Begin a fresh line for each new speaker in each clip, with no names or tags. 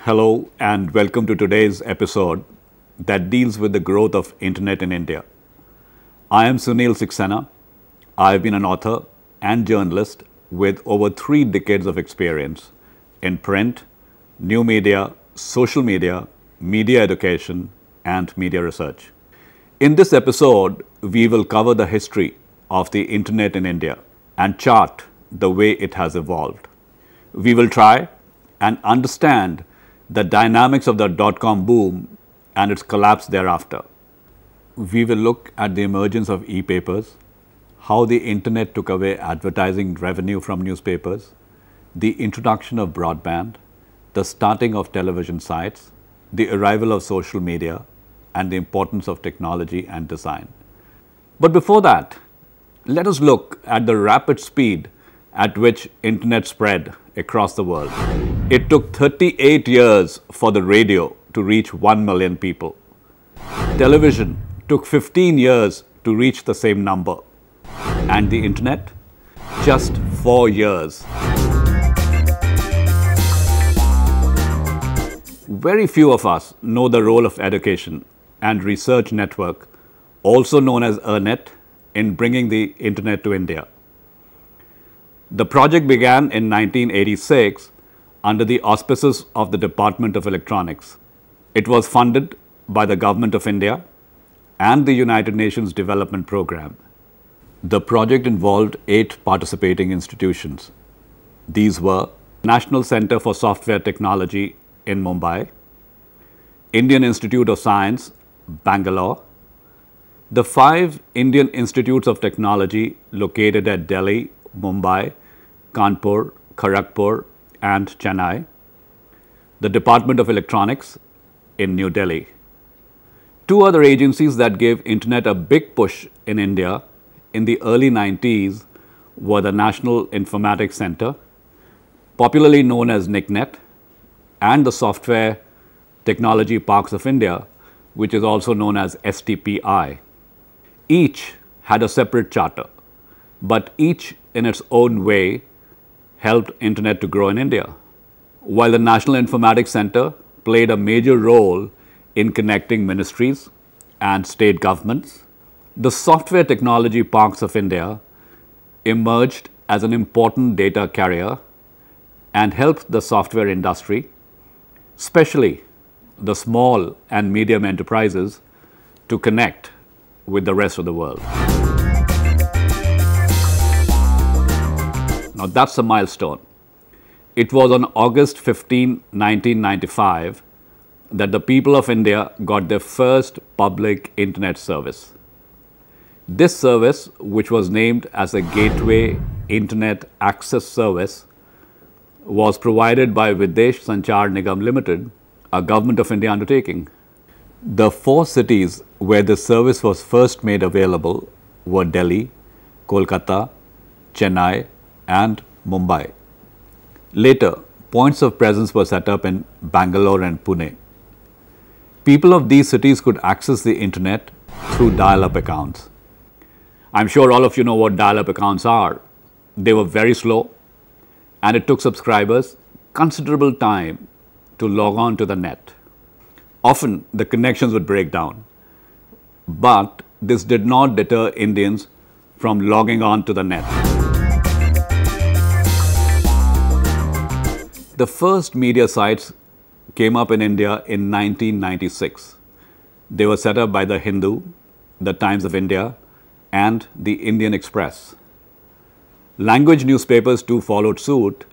Hello and welcome to today's episode that deals with the growth of internet in India. I am Sunil Saxena. I have been an author and journalist with over 3 decades of experience in print, new media, social media, media education, and media research. In this episode, we will cover the history of the internet in India and chart the way it has evolved. We will try and understand the dynamics of the dot-com boom and its collapse thereafter. We will look at the emergence of e-papers, how the internet took away advertising revenue from newspapers, the introduction of broadband, the starting of television sites, the arrival of social media, and the importance of technology and design. But before that, let us look at the rapid speed at which internet spread across the world. It took 38 years for the radio to reach 1 million people. Television took 15 years to reach the same number. And the internet? Just 4 years. Very few of us know the role of education and research network, also known as ERNET, in bringing the internet to India. The project began in 1986 under the auspices of the Department of Electronics. It was funded by the Government of India and the United Nations Development Programme. The project involved 8 participating institutions. These were National Centre for Software Technology in Mumbai, Indian Institute of Science, Bangalore, the 5 Indian Institutes of Technology located at Delhi, Mumbai, Kanpur, Kharagpur, and Chennai, the Department of Electronics in New Delhi. 2 other agencies that gave internet a big push in India in the early 90s were the National Informatics Centre, popularly known as NICNET, and the Software Technology Parks of India, which is also known as STPI. Each had a separate charter, but each in its own way helped internet to grow in India. While the National Informatics Centre played a major role in connecting ministries and state governments, the Software Technology Parks of India emerged as an important data carrier and helped the software industry, especially the small and medium enterprises, to connect with the rest of the world. Now that's a milestone. It was on August 15, 1995 that the people of India got their first public internet service. This service, which was named as a Gateway Internet Access Service, was provided by Videsh Sanchar Nigam Limited, a Government of India undertaking. The 4 cities where the service was first made available were Delhi, Kolkata, Chennai, and Mumbai. Later, points of presence were set up in Bangalore and Pune. People of these cities could access the internet through dial-up accounts. I'm sure all of you know what dial-up accounts are. They were very slow, and it took subscribers considerable time to log on to the net. Often, the connections would break down, but this did not deter Indians from logging on to the net. The first media sites came up in India in 1996. They were set up by the Hindu, the Times of India, and the Indian Express. Language newspapers too followed suit,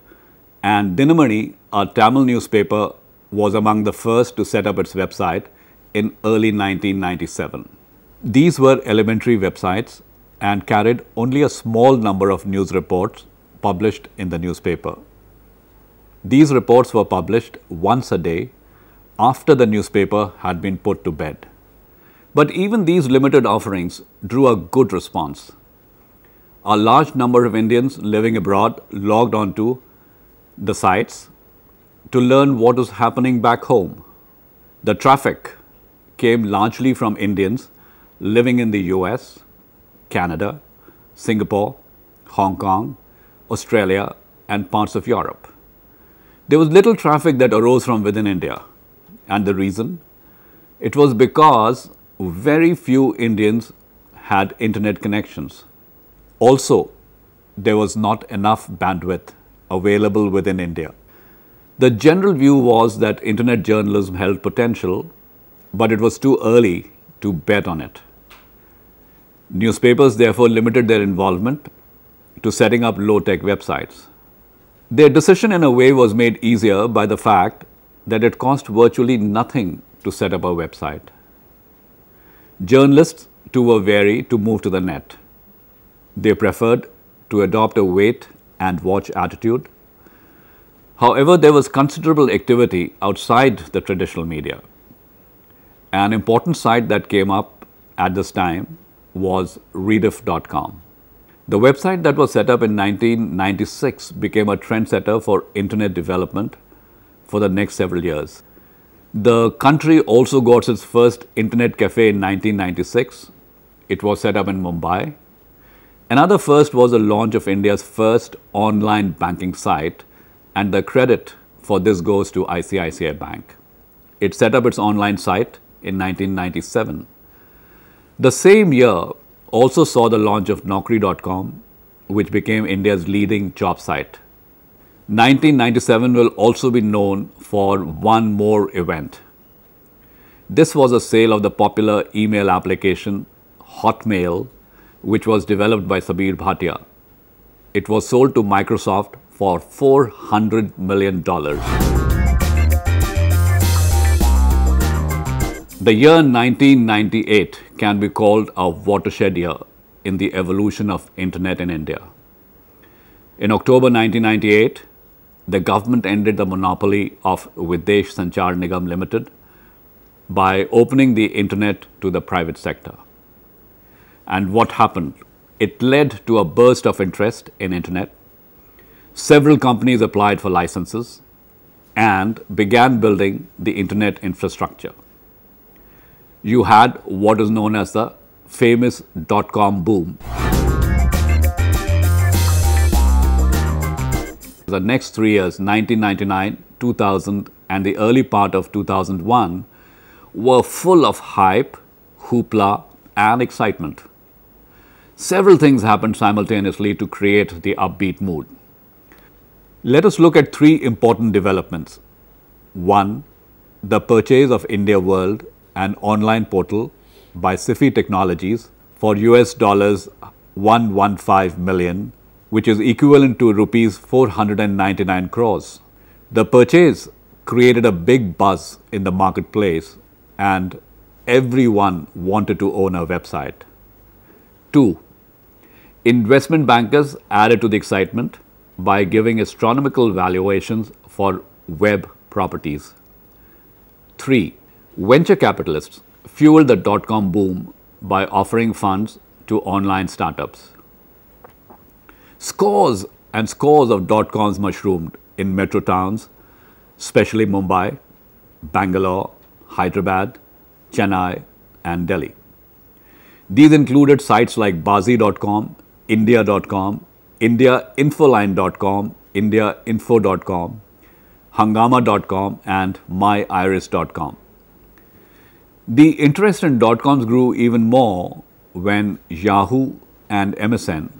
and Dinamani, a Tamil newspaper, was among the first to set up its website in early 1997. These were elementary websites and carried only a small number of news reports published in the newspaper. These reports were published once a day after the newspaper had been put to bed. But even these limited offerings drew a good response. A large number of Indians living abroad logged onto the sites to learn what was happening back home. The traffic came largely from Indians living in the US, Canada, Singapore, Hong Kong, Australia, and parts of Europe. There was little traffic that arose from within India. And the reason? It was because very few Indians had internet connections. Also, there was not enough bandwidth available within India. The general view was that internet journalism held potential, but it was too early to bet on it. Newspapers therefore limited their involvement to setting up low-tech websites. Their decision in a way was made easier by the fact that it cost virtually nothing to set up a website. Journalists too were wary to move to the net. They preferred to adopt a wait and watch attitude. However, there was considerable activity outside the traditional media. An important site that came up at this time was rediff.com. The website that was set up in 1996 became a trendsetter for internet development for the next several years. The country also got its first internet cafe in 1996. It was set up in Mumbai. Another first was the launch of India's first online banking site, and the credit for this goes to ICICI Bank. It set up its online site in 1997. The same year also saw the launch of Naukri.com, which became India's leading job site. 1997 will also be known for one more event. This was a sale of the popular email application Hotmail, which was developed by Sabir Bhatia. It was sold to Microsoft for $400 million. The year 1998 can be called a watershed year in the evolution of internet in India. In October 1998, the government ended the monopoly of Videsh Sanchar Nigam Limited by opening the internet to the private sector. And what happened? It led to a burst of interest in internet. Several companies applied for licenses and began building the internet infrastructure. You had what is known as the famous dot-com boom. The next 3 years, 1999, 2000 and the early part of 2001 were full of hype, hoopla and excitement. Several things happened simultaneously to create the upbeat mood. Let us look at 3 important developments. 1. The purchase of India World, an online portal by Sifi Technologies for US dollars 115 million, which is equivalent to rupees 499 crores. The purchase created a big buzz in the marketplace and everyone wanted to own a website. 2. Investment bankers added to the excitement by giving astronomical valuations for web properties. 3. Venture capitalists fueled the dot-com boom by offering funds to online startups. Scores and scores of dot-coms mushroomed in metro towns, especially Mumbai, Bangalore, Hyderabad, Chennai, and Delhi. These included sites like Bazi.com, India.com, IndiaInfoline.com, IndiaInfo.com, Hangama.com, and MyIris.com. The interest in dot-coms grew even more when Yahoo and MSN,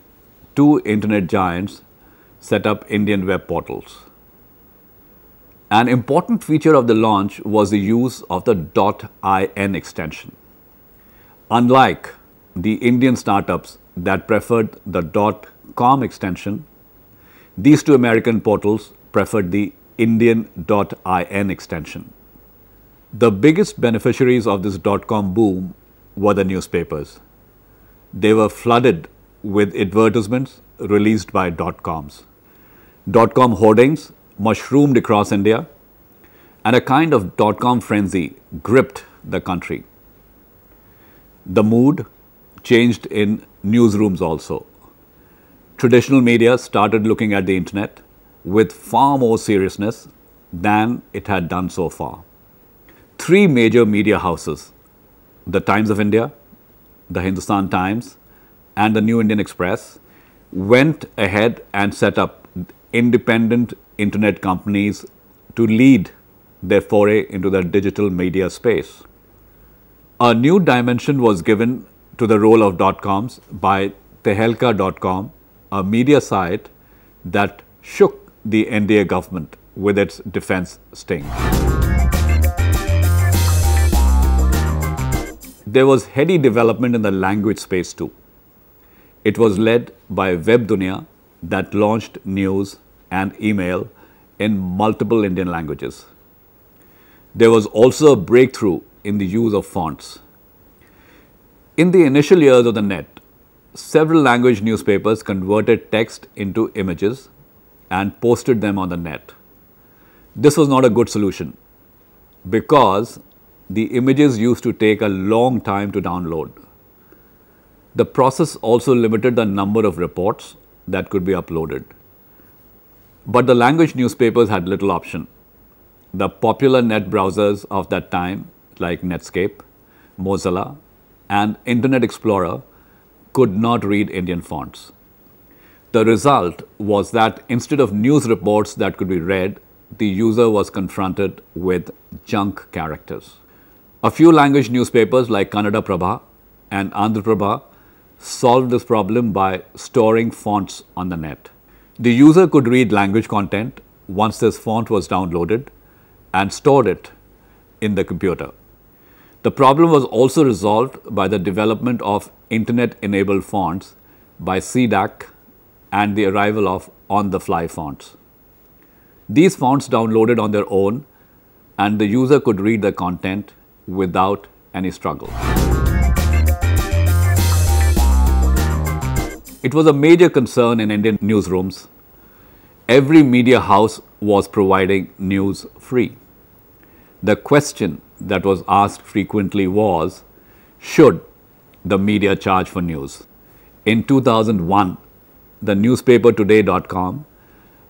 2 internet giants, set up Indian web portals. An important feature of the launch was the use of the .in extension. Unlike the Indian startups that preferred the .com extension, these 2 American portals preferred the Indian .in extension. The biggest beneficiaries of this dot-com boom were the newspapers. They were flooded with advertisements released by dot-coms. Dot-com hoardings mushroomed across India, and a kind of dot-com frenzy gripped the country. The mood changed in newsrooms also. Traditional media started looking at the internet with far more seriousness than it had done so far. 3 major media houses, the Times of India, the Hindustan Times, and the New Indian Express, went ahead and set up independent internet companies to lead their foray into the digital media space. A new dimension was given to the role of .coms by Tehelka.com, a media site that shook the NDA government with its defense sting. There was heady development in the language space too. It was led by Web Dunia that launched news and email in multiple Indian languages. There was also a breakthrough in the use of fonts. In the initial years of the net, several language newspapers converted text into images and posted them on the net. This was not a good solution because the images used to take a long time to download. The process also limited the number of reports that could be uploaded. But the language newspapers had little option. The popular net browsers of that time, like Netscape, Mozilla, and Internet Explorer, could not read Indian fonts. The result was that instead of news reports that could be read, the user was confronted with junk characters. A few language newspapers like Kannada Prabha and Andhra Prabha solved this problem by storing fonts on the net. The user could read language content once this font was downloaded and stored it in the computer. The problem was also resolved by the development of internet-enabled fonts by CDAC and the arrival of on-the-fly fonts. These fonts downloaded on their own and the user could read the content without any struggle. It was a major concern in Indian newsrooms. Every media house was providing news free. The question that was asked frequently was, should the media charge for news? In 2001, the newspapertoday.com,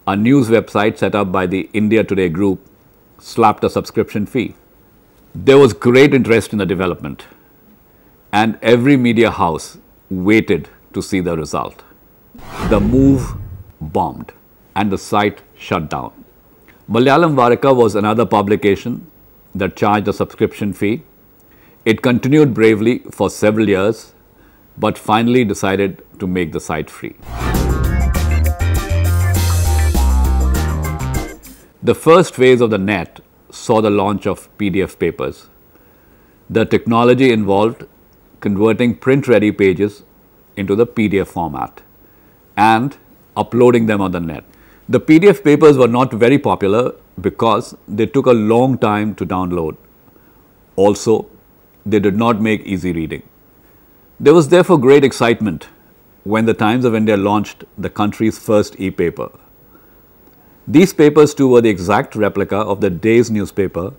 a news website set up by the India Today group, slapped a subscription fee. There was great interest in the development, and every media house waited to see the result. The move bombed and the site shut down. Malayalam Varika was another publication that charged a subscription fee. It continued bravely for several years, but finally decided to make the site free. The first phase of the net saw the launch of PDF papers. The technology involved converting print-ready pages into the PDF format and uploading them on the net. The PDF papers were not very popular because they took a long time to download. Also, they did not make easy reading. There was therefore great excitement when the Times of India launched the country's first e-paper. These papers too were the exact replica of the day's newspaper,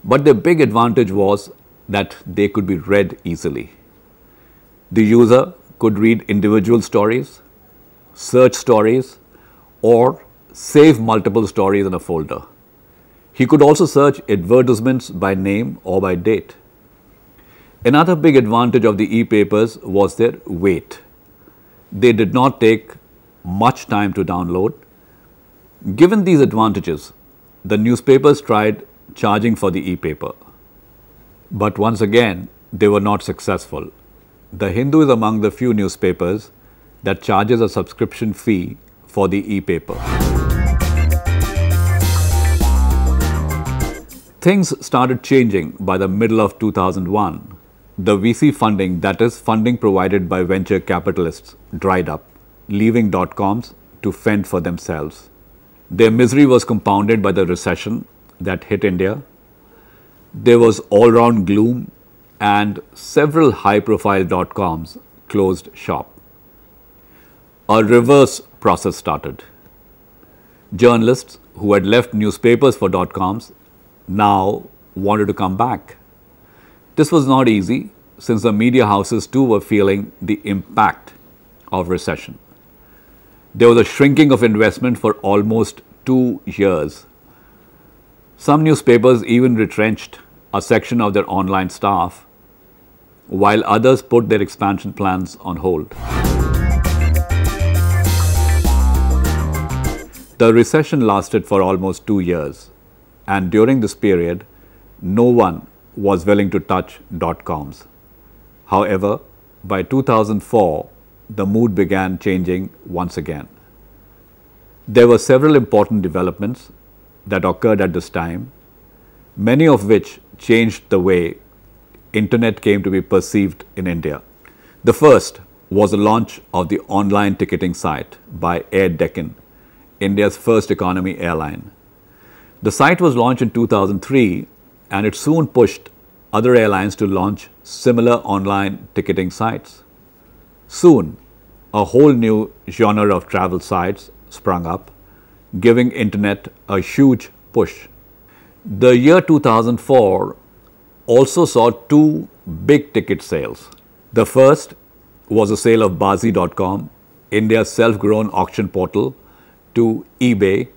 but their big advantage was that they could be read easily. The user could read individual stories, search stories, or save multiple stories in a folder. He could also search advertisements by name or by date. Another big advantage of the e-papers was their weight. They did not take much time to download. Given these advantages, the newspapers tried charging for the e-paper. But once again, they were not successful. The Hindu is among the few newspapers that charges a subscription fee for the e-paper. Things started changing by the middle of 2001. The VC funding, that is, funding provided by venture capitalists, dried up, leaving .coms to fend for themselves. Their misery was compounded by the recession that hit India. There was all-round gloom and several high-profile .coms closed shop. A reverse process started. Journalists who had left newspapers for .coms now wanted to come back. This was not easy since the media houses too were feeling the impact of recession. There was a shrinking of investment for almost 2 years. Some newspapers even retrenched a section of their online staff, while others put their expansion plans on hold. The recession lasted for almost 2 years, and during this period, no one was willing to touch dot-coms. However, by 2004, the mood began changing once again. There were several important developments that occurred at this time, many of which changed the way internet came to be perceived in India. The first was the launch of the online ticketing site by Air Deccan, India's first economy airline. The site was launched in 2003, and it soon pushed other airlines to launch similar online ticketing sites. Soon, a whole new genre of travel sites sprung up, giving internet a huge push. The year 2004 also saw two big ticket sales. The first was the sale of Bazi.com, India's self-grown auction portal, to eBay,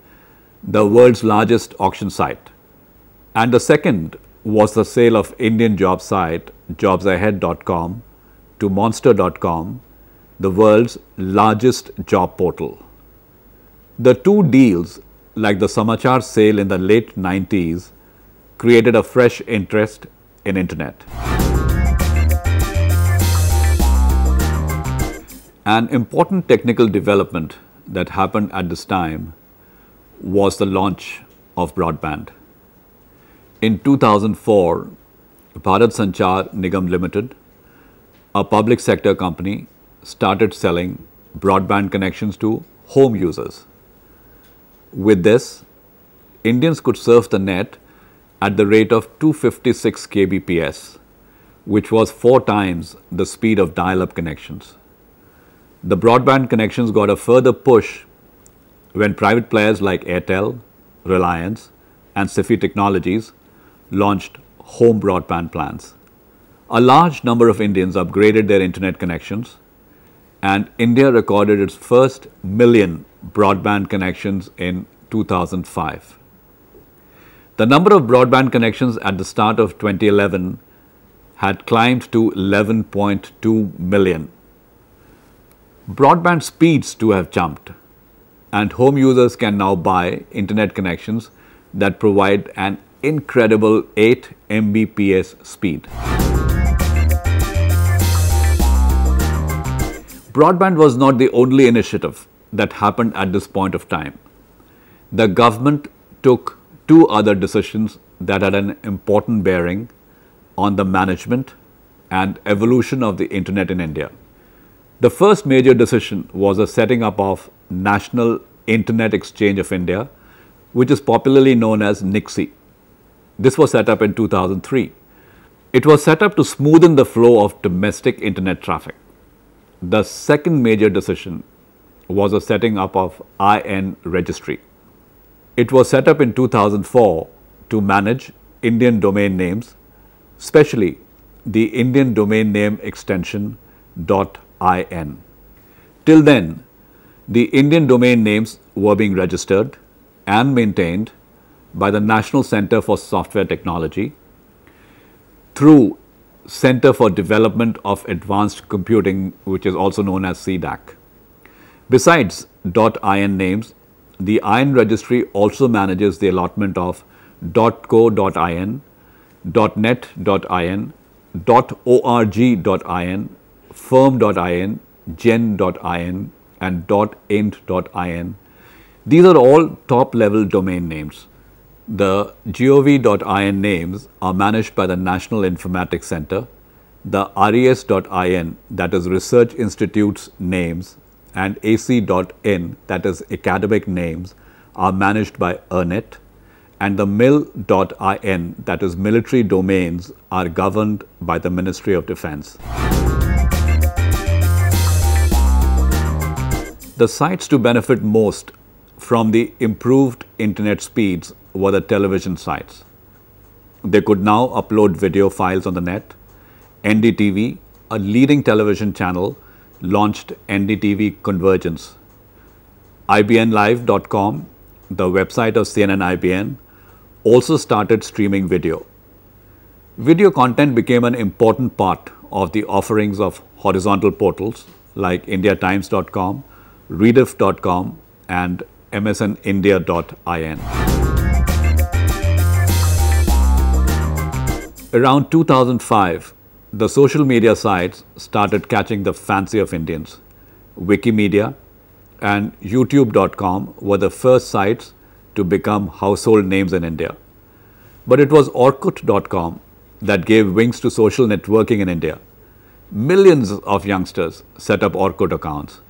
the world's largest auction site. And the second was the sale of Indian job site jobsahead.com to monster.com, the world's largest job portal. The two deals, like the Samachar sale in the late 90s, created a fresh interest in internet. An important technical development that happened at this time was the launch of broadband. In 2004, Bharat Sanchar Nigam Limited, a public sector company, started selling broadband connections to home users. With this, Indians could surf the net at the rate of 256 kbps, which was 4 times the speed of dial-up connections. The broadband connections got a further push when private players like Airtel, Reliance, and Sifi Technologies launched home broadband plans. A large number of Indians upgraded their internet connections, and India recorded its first million broadband connections in 2005. The number of broadband connections at the start of 2011 had climbed to 11.2 million. Broadband speeds too have jumped, and home users can now buy internet connections that provide an incredible 8 Mbps speed. Broadband was not the only initiative that happened at this point of time. The government took 2 other decisions that had an important bearing on the management and evolution of the internet in India. The first major decision was the setting up of National Internet Exchange of India, which is popularly known as NIXI. This was set up in 2003. It was set up to smoothen the flow of domestic internet traffic. The second major decision was the setting up of IN registry. It was set up in 2004 to manage Indian domain names, especially the Indian domain name extension .in. Till then, the Indian domain names were being registered and maintained by the National Centre for Software Technology through Centre for Development of Advanced Computing, which is also known as CDAC. Besides .in names, the IN registry also manages the allotment of .co.in, .net.in, .org.in, firm.in, gen.in, and .int.in. These are all top-level domain names. The gov.in names are managed by the National Informatics Centre. The res.in, that is Research Institute's names, and ac.in, that is academic names, are managed by ERNET, and the mil.in, that is military domains, are governed by the Ministry of Defence. The sites to benefit most from the improved internet speeds were the television sites. They could now upload video files on the net. NDTV, a leading television channel, launched NDTV Convergence. IBNLive.com, the website of CNN IBN, also started streaming video. Video content became an important part of the offerings of horizontal portals like indiatimes.com, rediff.com, and msnindia.in. Around 2005, the social media sites started catching the fancy of Indians. Wikimedia and YouTube.com were the first sites to become household names in India. But it was Orkut.com that gave wings to social networking in India. Millions of youngsters set up Orkut accounts.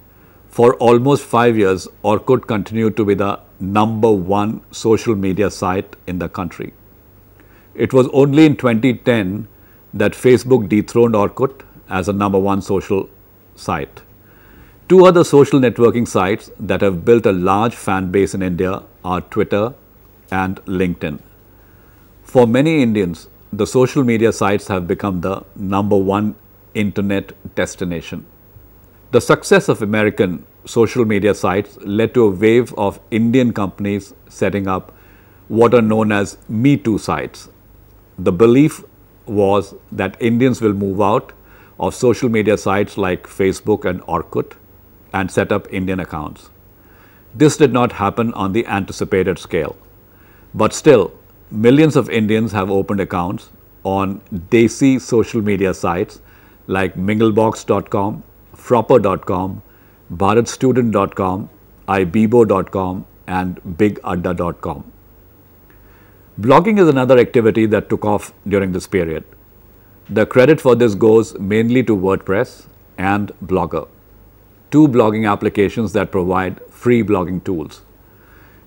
For almost 5 years, Orkut continued to be the #1 social media site in the country. It was only in 2010 that Facebook dethroned Orkut as a #1 social site. Two other social networking sites that have built a large fan base in India are Twitter and LinkedIn. For many Indians, the social media sites have become the #1 internet destination. The success of American social media sites led to a wave of Indian companies setting up what are known as Me Too sites. The belief was that Indians will move out of social media sites like Facebook and Orkut and set up Indian accounts. This did not happen on the anticipated scale. But still, millions of Indians have opened accounts on desi social media sites like minglebox.com, fropper.com, bharatstudent.com, ibibo.com and bigadda.com. Blogging is another activity that took off during this period. The credit for this goes mainly to WordPress and Blogger, two blogging applications that provide free blogging tools.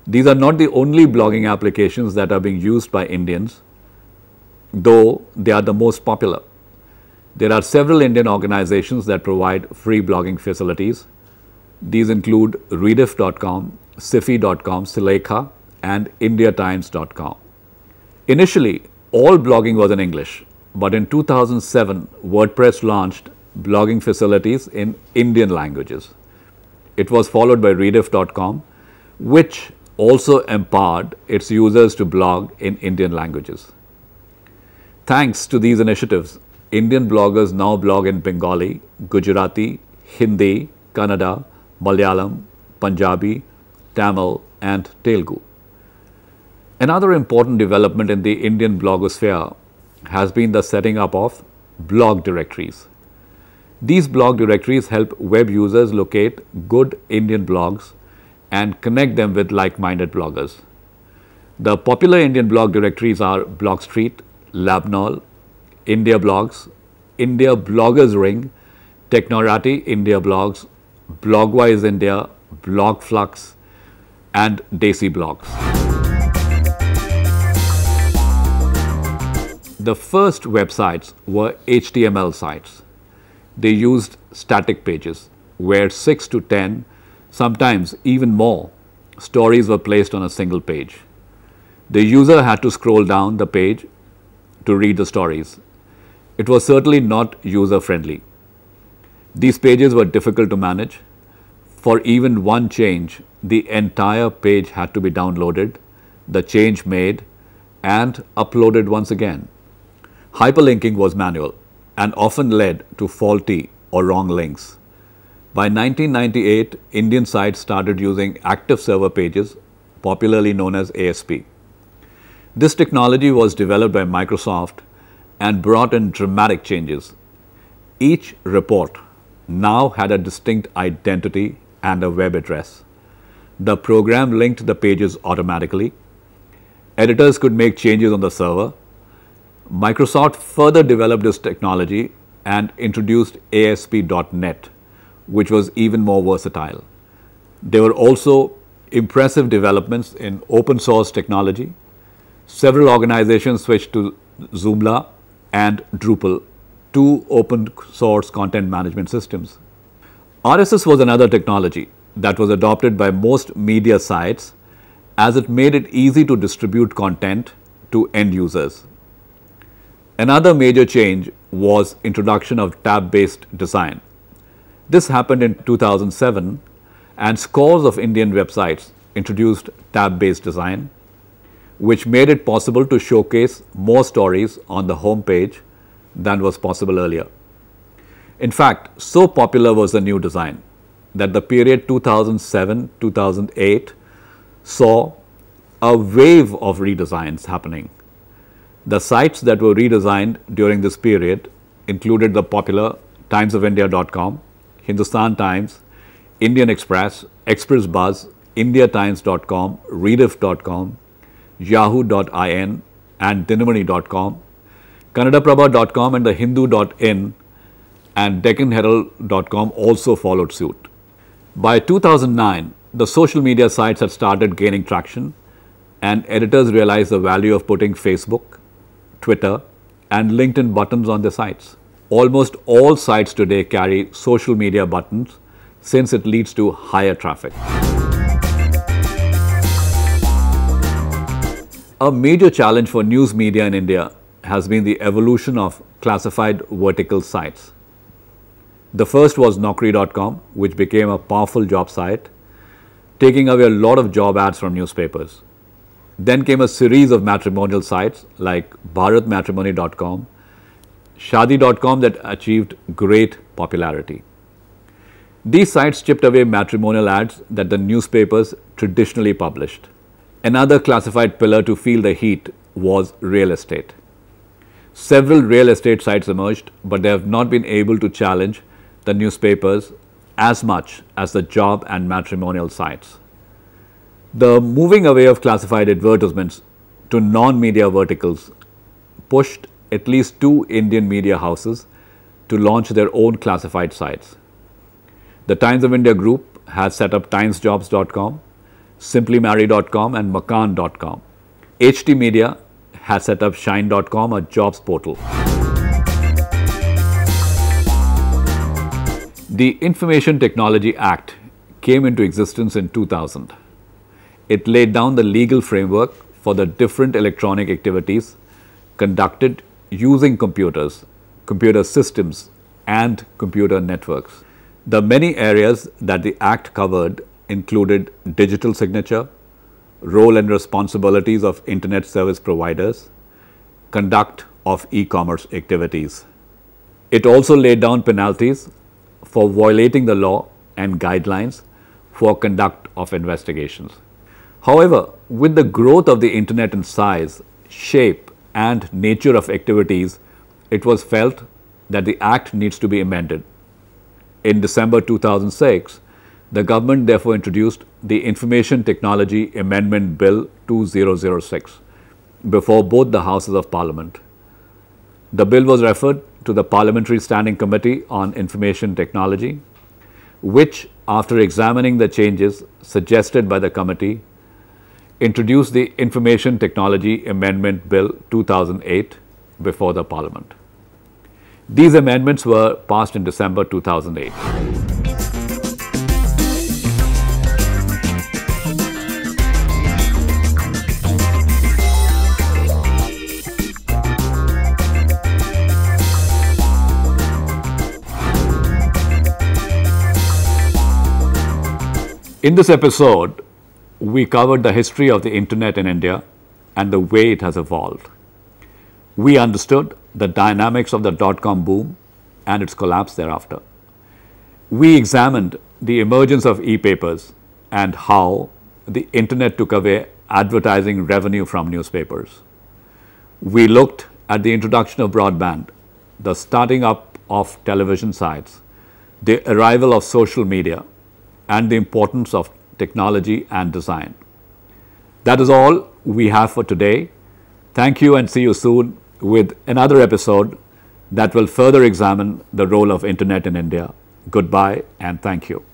These are not the only blogging applications that are being used by Indians, though they are the most popular. There are several Indian organizations that provide free blogging facilities. These include rediff.com, sifi.com, Silekha, and indiatimes.com. Initially, all blogging was in English, but in 2007, WordPress launched blogging facilities in Indian languages. It was followed by rediff.com, which also empowered its users to blog in Indian languages. Thanks to these initiatives, Indian bloggers now blog in Bengali, Gujarati, Hindi, Kannada, Malayalam, Punjabi, Tamil, and Telugu. Another important development in the Indian blogosphere has been the setting up of blog directories. These blog directories help web users locate good Indian blogs and connect them with like-minded bloggers. The popular Indian blog directories are Blogstreet, Labnol, India Blogs, India Bloggers Ring, Technorati India Blogs, Blogwise India, Blogflux, and Desi Blogs. The first websites were HTML sites. They used static pages where 6 to 10, sometimes even more, stories were placed on a single page. The user had to scroll down the page to read the stories. It was certainly not user-friendly. These pages were difficult to manage. For even one change, the entire page had to be downloaded, the change made, and uploaded once again. Hyperlinking was manual and often led to faulty or wrong links. By 1998, Indian sites started using active server pages, popularly known as ASP. This technology was developed by Microsoft and brought in dramatic changes. Each report now had a distinct identity and a web address. The program linked the pages automatically. Editors could make changes on the server. Microsoft further developed this technology and introduced ASP.NET, which was even more versatile. There were also impressive developments in open source technology. Several organizations switched to Joomla and Drupal, two open source content management systems. RSS was another technology that was adopted by most media sites as it made it easy to distribute content to end users. Another major change was introduction of tab-based design. This happened in 2007 and scores of Indian websites introduced tab-based design, which made it possible to showcase more stories on the home page than was possible earlier. In fact, so popular was the new design that the period 2007-2008 saw a wave of redesigns happening. The sites that were redesigned during this period included the popular timesofindia.com, Hindustan Times, Indian Express, Express Buzz, indiatimes.com, rediff.com, yahoo.in and dinamani.com, kannadaprabha.com and the hindu.in and deccanherald.com also followed suit. By 2009, the social media sites had started gaining traction and editors realized the value of putting Facebook, Twitter and LinkedIn buttons on their sites. Almost all sites today carry social media buttons since it leads to higher traffic. A major challenge for news media in India has been the evolution of classified vertical sites. The first was Naukri.com, which became a powerful job site, taking away a lot of job ads from newspapers. Then came a series of matrimonial sites like bharatmatrimony.com, shadi.com that achieved great popularity. These sites chipped away matrimonial ads that the newspapers traditionally published. Another classified pillar to feel the heat was real estate. Several real estate sites emerged, but they have not been able to challenge the newspapers as much as the job and matrimonial sites. The moving away of classified advertisements to non-media verticals pushed at least 2 Indian media houses to launch their own classified sites. The Times of India group has set up timesjobs.com, simplymarry.com and makan.com. HT Media has set up shine.com, a jobs portal. The Information Technology Act came into existence in 2000. It laid down the legal framework for the different electronic activities conducted using computers, computer systems and computer networks. The many areas that the Act covered included digital signature, role and responsibilities of internet service providers, conduct of e-commerce activities. It also laid down penalties for violating the law and guidelines for conduct of investigations. However, with the growth of the internet in size, shape and nature of activities, it was felt that the Act needs to be amended. In December 2006, the government therefore introduced the Information Technology Amendment Bill 2006 before both the Houses of Parliament. The bill was referred to the Parliamentary Standing Committee on Information Technology, which, after examining the changes suggested by the committee, introduced the Information Technology Amendment Bill 2008 before the Parliament. These amendments were passed in December 2008. In this episode, we covered the history of the internet in India and the way it has evolved. We understood the dynamics of the dot-com boom and its collapse thereafter. We examined the emergence of e-papers and how the internet took away advertising revenue from newspapers. We looked at the introduction of broadband, the starting up of television sites, the arrival of social media, and the importance of technology and design. That is all we have for today. Thank you and see you soon with another episode that will further examine the role of internet in India. Goodbye and thank you.